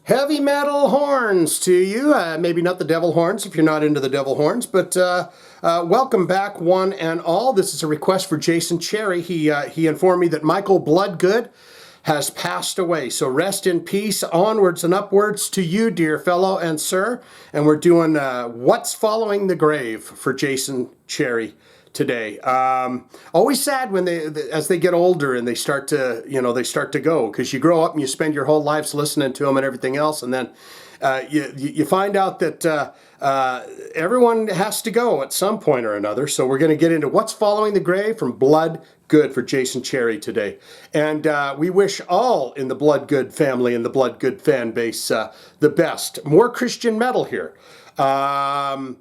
Heavy metal horns to you. Maybe not the devil horns if you're not into the devil horns, but welcome back one and all. This is a request for Jason Cherry. He informed me that Michael Bloodgood has passed away. So rest in peace, onwards and upwards to you, dear fellow and sir. And we're doing What's Following the Grave for Jason Cherry today. Always sad when as they get older and they start to go, because you grow up and you spend your whole lives listening to them and everything else, and then you find out that everyone has to go at some point or another. So we're going to get into What's Following the Grave from Bloodgood for Jason Cherry today. And we wish all in the Bloodgood family and the Bloodgood fan base the best. More Christian metal here. I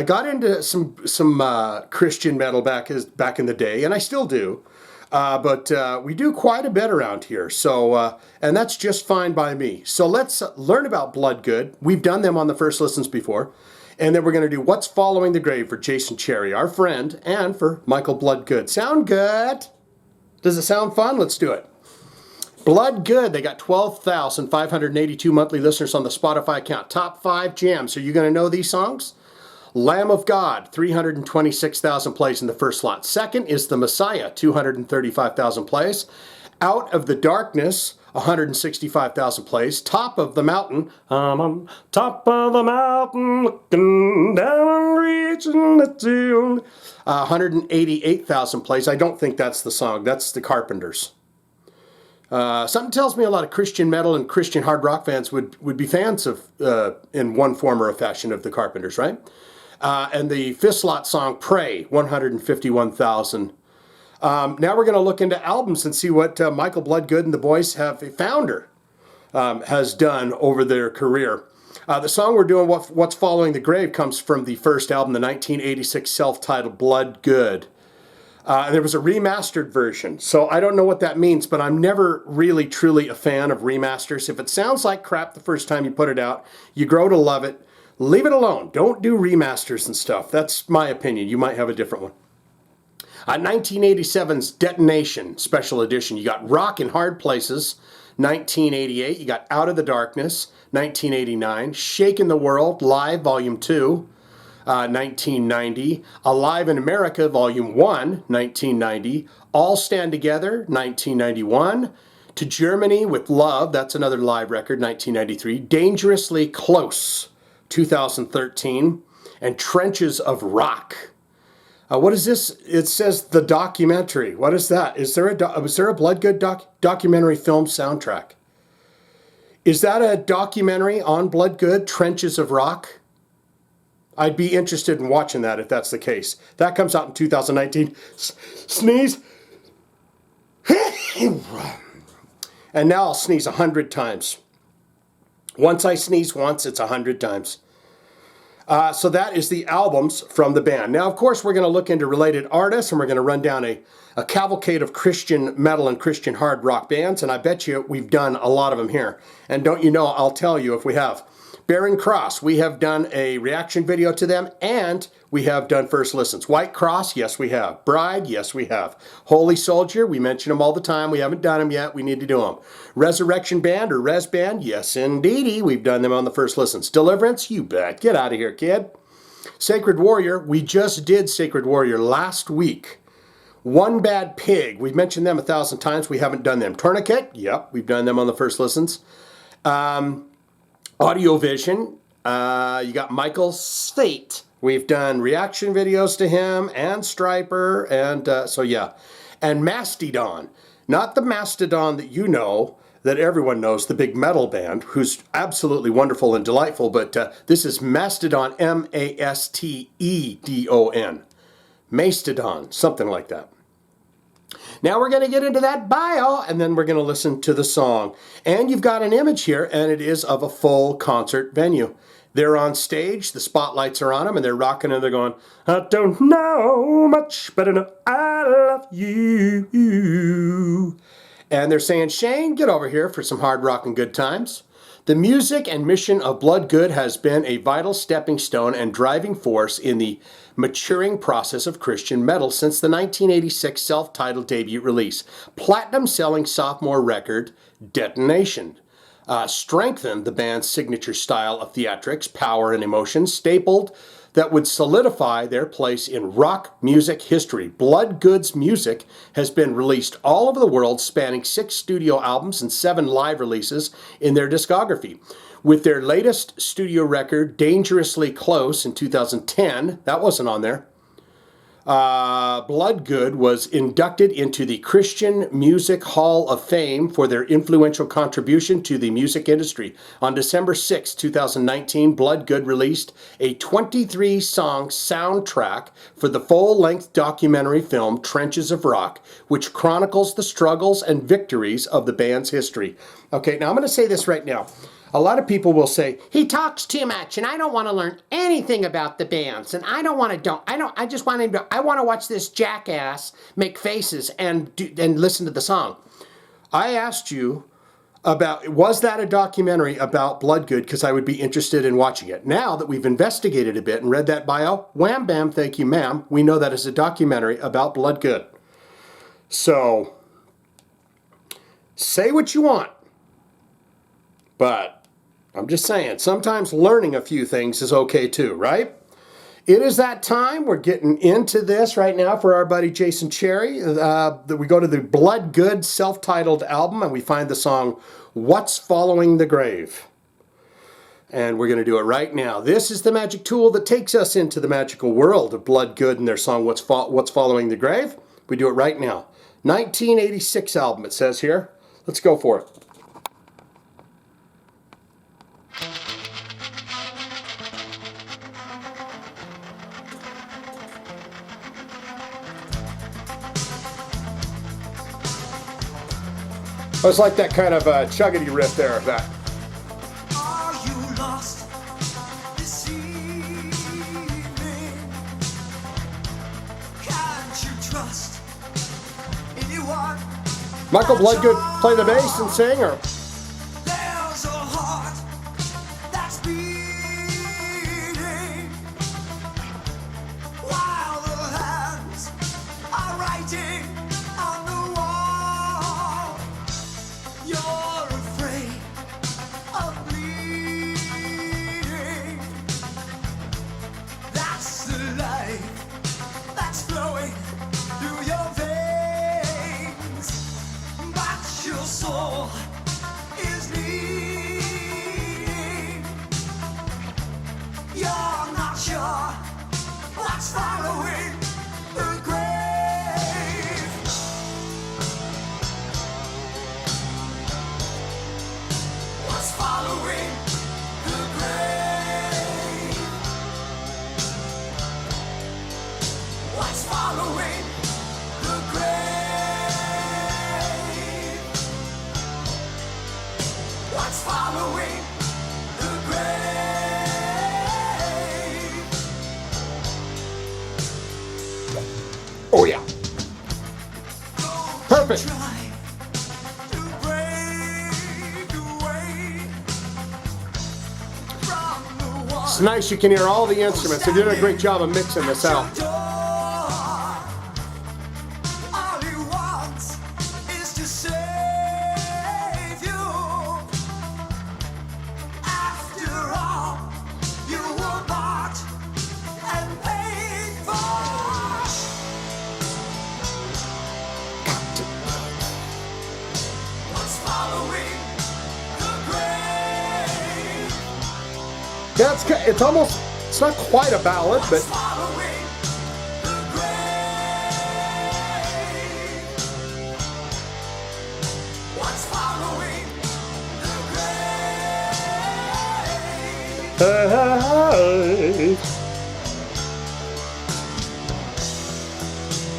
got into some Christian metal back in the day, and I still do. But we do quite a bit around here, so and that's just fine by me. So let's learn about Bloodgood. We've done them on the first listens before, and then we're going to do What's Following the Grave for Jason Cherry, our friend, and for Michael Bloodgood. Sound good? Does it sound fun? Let's do it. Bloodgood, they got 12,582 monthly listeners on the Spotify account. Top 5 jams. Are you going to know these songs? Lamb of God, 326,000 plays in the first slot. Second is The Messiah, 235,000 plays. Out of the Darkness, 165,000 plays. Top of the Mountain, I'm on top of the mountain, looking down, reaching the tune. 188,000 plays. I don't think that's the song. That's the Carpenters. Something tells me a lot of Christian metal and Christian hard rock fans would be fans of, in one form or a fashion, of the Carpenters, right? And the fifth slot song, Pray, 151,000. Now we're going to look into albums and see what Michael Bloodgood and the boys has done over their career. The song we're doing, What's Following the Grave, comes from the first album, the 1986 self-titled Bloodgood. There was a remastered version, so I don't know what that means, but I'm never really truly a fan of remasters. If it sounds like crap the first time you put it out, you grow to love it, leave it alone. Don't do remasters and stuff. That's my opinion. You might have a different one. 1987's Detonation Special Edition. You got Rock in Hard Places, 1988. You got Out of the Darkness, 1989. Shaking the World, Live, Volume 2. 1990, Alive in America, Volume 1, 1990, All Stand Together, 1991, To Germany with Love, that's another live record, 1993, Dangerously Close, 2013, and Trenches of Rock. What is this? It says The Documentary. What is that? Was there a Bloodgood documentary film soundtrack? Is that a documentary on Bloodgood, Trenches of Rock? I'd be interested in watching that if that's the case. That comes out in 2019. Sneeze. And now I'll sneeze 100 times. Once I sneeze once, it's 100 times. So that is the albums from the band. Now, of course, we're going to look into related artists, and we're going to run down a cavalcade of Christian metal and Christian hard rock bands, and I bet you we've done a lot of them here. And don't you know, I'll tell you if we have. Barren Cross, we have done a reaction video to them, and we have done first listens. Whitecross, yes we have. Bride, yes we have. Holy Soldier, we mention them all the time. We haven't done them yet. We need to do them. Resurrection Band or Res Band, yes indeedy. We've done them on the first listens. Deliverance, you bet. Get out of here, kid. Sacred Warrior, we just did Sacred Warrior last week. One Bad Pig, we've mentioned them 1,000 times. We haven't done them. Tourniquet, yep, we've done them on the first listens. Audio Vision, you got Michael Fate. We've done reaction videos to him and Striper, and so yeah. And Mastodon, not the Mastodon that you know, that everyone knows, the big metal band, who's absolutely wonderful and delightful, but this is Mastodon, Mastedon. Mastodon, something like that. Now we're going to get into that bio, and then we're going to listen to the song. And you've got an image here, and it is of a full concert venue. They're on stage, the spotlights are on them, and they're rocking, and they're going, I don't know much, but I know I love you. And they're saying, Shane, get over here for some hard rock and good times. The music and mission of Bloodgood has been a vital stepping stone and driving force in the maturing process of Christian metal since the 1986 self-titled debut release, platinum-selling sophomore record, Detonation. strengthened the band's signature style of theatrics, power, and emotion, stapled that would solidify their place in rock music history. Bloodgood's music has been released all over the world, spanning 6 studio albums and 7 live releases in their discography. With their latest studio record, Dangerously Close, in 2010, that wasn't on there, Bloodgood was inducted into the Christian Music Hall of Fame for their influential contribution to the music industry. On December 6, 2019, Bloodgood released a 23-song soundtrack for the full-length documentary film Trenches of Rock, which chronicles the struggles and victories of the band's history. Okay, now I'm going to say this right now. A lot of people will say, he talks too much and I don't want to learn anything about the bands and I just want him to, I want to watch this jackass make faces and listen to the song. I asked you about, was that a documentary about Bloodgood? Because I would be interested in watching it. Now that we've investigated a bit and read that bio, wham bam, thank you ma'am, we know that is a documentary about Bloodgood. So, say what you want, but I'm just saying, sometimes learning a few things is okay too, right? It is that time. We're getting into this right now for our buddy Jason Cherry. We go to the Bloodgood self-titled album and we find the song, What's Following the Grave? And we're going to do it right now. This is the magic tool that takes us into the magical world of Bloodgood and their song, What's Following the Grave? We do it right now. 1986 album, it says here. Let's go for it. It was like that kind of chuggity riff there. That. Are you lost this evening? Can't you trust anyone? Michael Bloodgood play the bass and sing, or? There's a heart that's beating while the hands are writing on the wall. You're afraid of bleeding. That's the life that's flowing through your veins. But your soul is bleeding. You're not sure what's following the grave. What's following the grave? What's following the grave? What's following the grave? Oh yeah. Perfect. Try to break away from the one. It's nice you can hear all the instruments. They did a great job of mixing this out. All he wants is to save you. After all, you were bought and paid for. What's following the grave? Yeah, it's not quite a ballad, but What's following the grave? What's following the grave?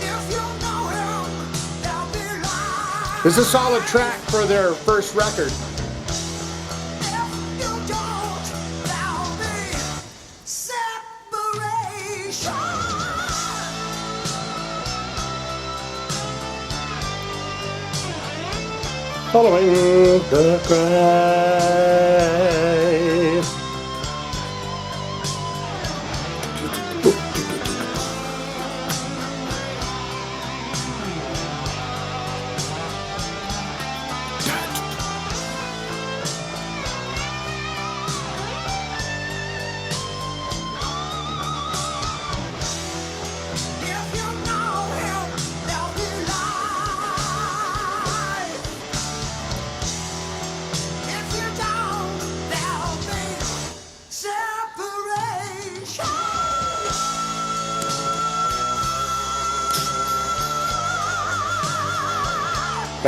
If you know him, there'll be life. this is a solid track for their first record. If you don't, there'll be separation. Following the grave.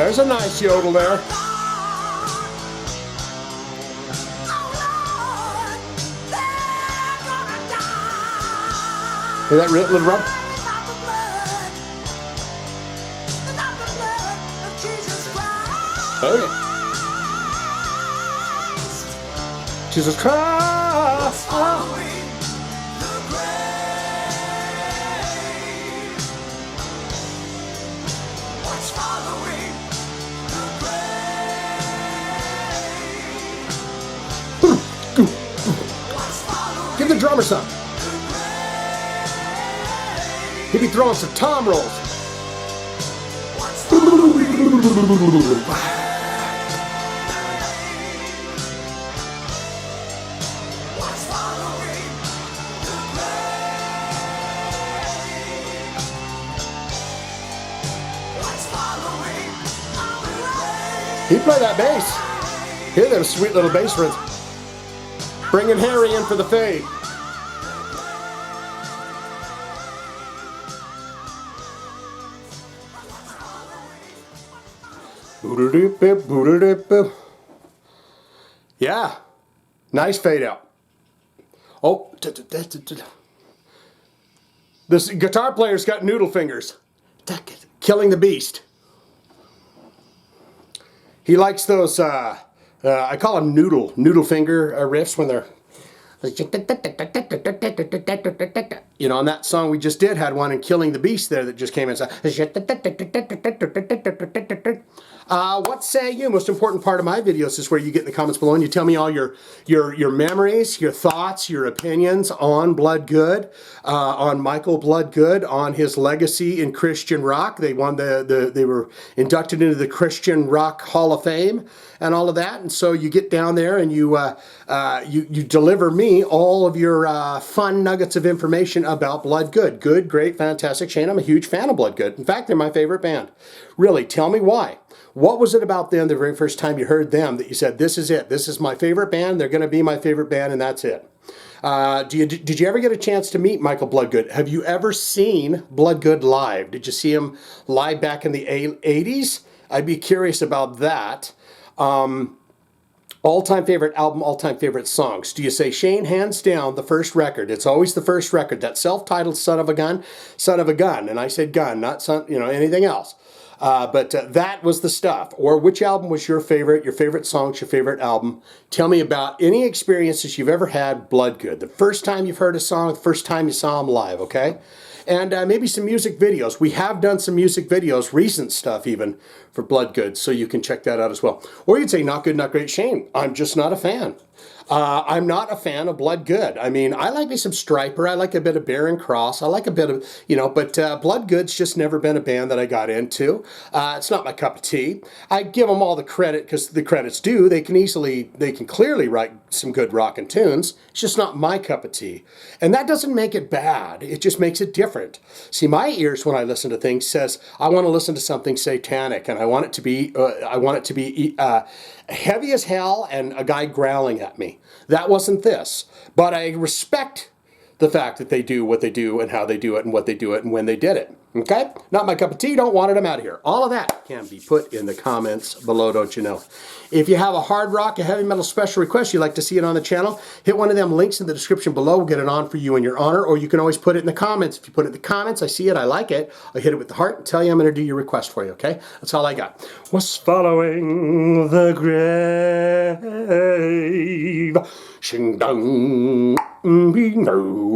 There's a nice yodel there. Hear that little rub? Oh yeah. Jesus Christ. Give the drummer some. He'd be throwing some tom rolls. He'd play that bass. Hear them sweet little bass runs. Bringing Harry in for the fade. Yeah, nice fade out. Oh, this guitar player's got noodle fingers. Killing the beast. He likes those, I call them noodle finger riffs when they're, you know, on that song we just did had one in Killing the Beast there that just came in. What say you? Most important part of my videos is where you get in the comments below and you tell me all your memories, your thoughts, your opinions on Bloodgood, on Michael Bloodgood, on his legacy in Christian rock. They won they were inducted into the Christian Rock Hall of Fame and all of that. And so you get down there and you deliver me all of your fun nuggets of information about Bloodgood. Good, great, fantastic. Shane, I'm a huge fan of Bloodgood. In fact, they're my favorite band. Really, tell me why. What was it about them the very first time you heard them that you said, this is it, this is my favorite band, they're going to be my favorite band, and that's it? Did you ever get a chance to meet Michael Bloodgood? Have you ever seen Bloodgood live? Did you see him live back in the 80s? I'd be curious about that. All-time favorite album, all-time favorite songs. Do you say, Shane, hands down, the first record? It's always the first record, that self-titled Son of a Gun, and I said gun, not son, you know, anything else. But that was the stuff. Or which album was your favorite songs, your favorite album? Tell me about any experiences you've ever had Bloodgood. The first time you've heard a song, the first time you saw them live, okay? And maybe some music videos. We have done some music videos, recent stuff even, for Bloodgood, so you can check that out as well. Or you'd say, not good, not great, Shane. I'm just not a fan. I'm not a fan of Bloodgood. I mean, I like me some Striper. I like a bit of Barren Cross. I like a bit of, you know, but Bloodgood's just never been a band that I got into. It's not my cup of tea. I give them all the credit because the credit's due. They can clearly write some good rockin' tunes. It's just not my cup of tea. And that doesn't make it bad. It just makes it different. See, my ears when I listen to things says, I want to listen to something satanic and I want it to be, heavy as hell and a guy growling at me. That wasn't this. But I respect the fact that they do what they do and how they do it and what they do it and when they did it. Okay? Not my cup of tea. Don't want it. I'm out of here. All of that can be put in the comments below, don't you know? If you have a hard rock, a heavy metal special request, you'd like to see it on the channel, hit one of them links in the description below. We'll get it on for you in your honor, or you can always put it in the comments. If you put it in the comments, I see it, I like it, I hit it with the heart and tell you I'm going to do your request for you, okay? That's all I got. Was following the grave. Shing dong, be no.